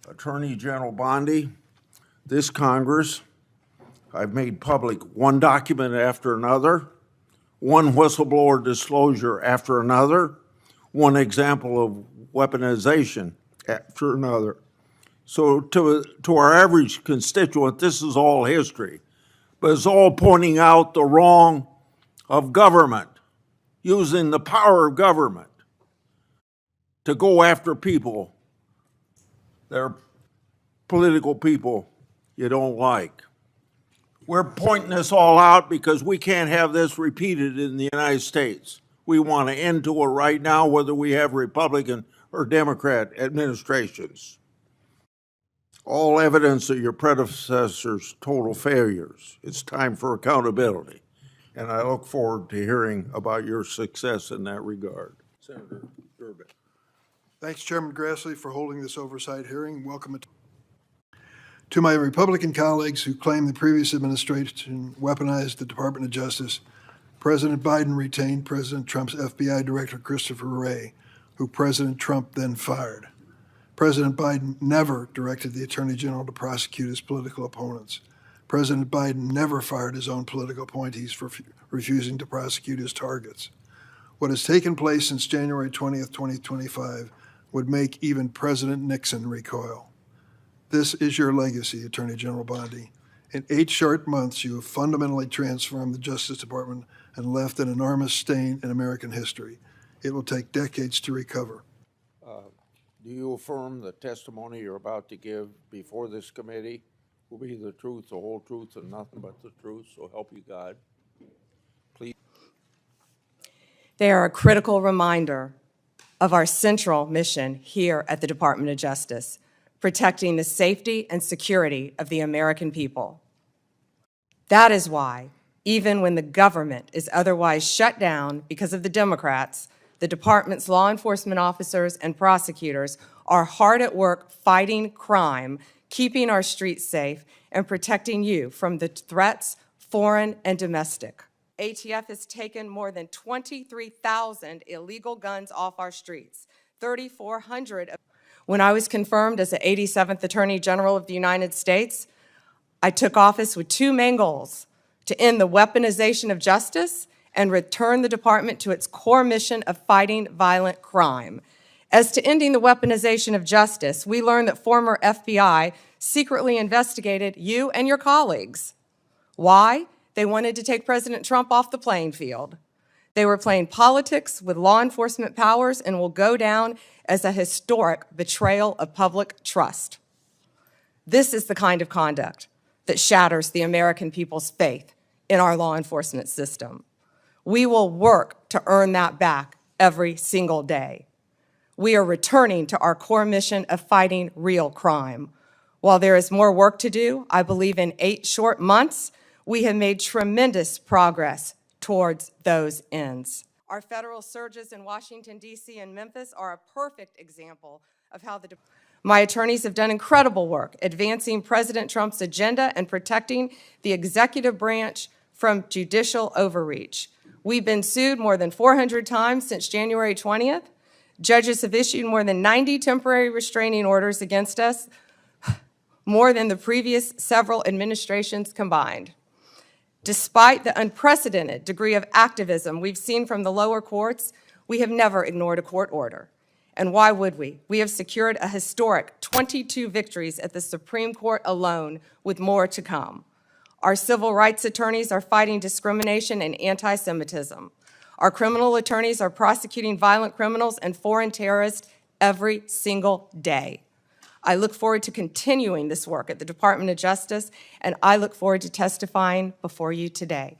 Attorney General Bondi, this Congress, I've made public one document after another, one whistleblower disclosure after another, one example of weaponization after another. So to our average constituent, this is all history, but it's all pointing out the wrong of government, using the power of government to go after people that are political people you don't like. We're pointing this all out because we can't have this repeated in the United States. We want an end to it right now, whether we have Republican or Democrat administrations. All evidence of your predecessors' total failures. It's time for accountability. And I look forward to hearing about your success in that regard. Senator Durbin. Thanks, Chairman Grassley, for holding this oversight hearing. Welcome to my Republican colleagues who claim the previous administration weaponized the Department of Justice. President Biden retained President Trump's FBI Director Christopher Wray, who President Trump then fired. President Biden never directed the Attorney General to prosecute his political opponents. President Biden never fired his own political appointees for refusing to prosecute his targets. What has taken place since January 20th, 2025 would make even President Nixon recoil. This is your legacy, Attorney General Bondi. In 8 short months, you have fundamentally transformed the Justice Department and left an enormous stain in American history. It will take decades to recover. Do you affirm the testimony you're about to give before this committee will be the truth, the whole truth, and nothing but the truth, so help you God? Please. They are a critical reminder of our central mission here at the Department of Justice, protecting the safety and security of the American people. That is why, even when the government is otherwise shut down because of the Democrats, the department's law enforcement officers and prosecutors are hard at work fighting crime, keeping our streets safe, and protecting you from the threats, foreign and domestic. ATF has taken more than 23,000 illegal guns off our streets, 3,400. When I was confirmed as the 87th Attorney General of the United States, I took office with 2 main goals: to end the weaponization of justice and return the department to its core mission of fighting violent crime. As to ending the weaponization of justice, we learned that former FBI secretly investigated you and your colleagues. Why? They wanted to take President Trump off the playing field. They were playing politics with law enforcement powers and will go down as a historic betrayal of public trust. This is the kind of conduct that shatters the American people's faith in our law enforcement system. We will work to earn that back every single day. We are returning to our core mission of fighting real crime. While there is more work to do, I believe in 8 short months, we have made tremendous progress towards those ends. Our federal surges in Washington, D.C. and Memphis are a perfect example of how my attorneys have done incredible work advancing President Trump's agenda and protecting the executive branch from judicial overreach. We've been sued more than 400 times since January 20th. Judges have issued more than 90 temporary restraining orders against us, more than the previous several administrations combined. Despite the unprecedented degree of activism we've seen from the lower courts, we have never ignored a court order. And why would we? We have secured a historic 22 victories at the Supreme Court alone, with more to come. Our civil rights attorneys are fighting discrimination and anti-Semitism. Our criminal attorneys are prosecuting violent criminals and foreign terrorists every single day. I look forward to continuing this work at the Department of Justice, and I look forward to testifying before you today.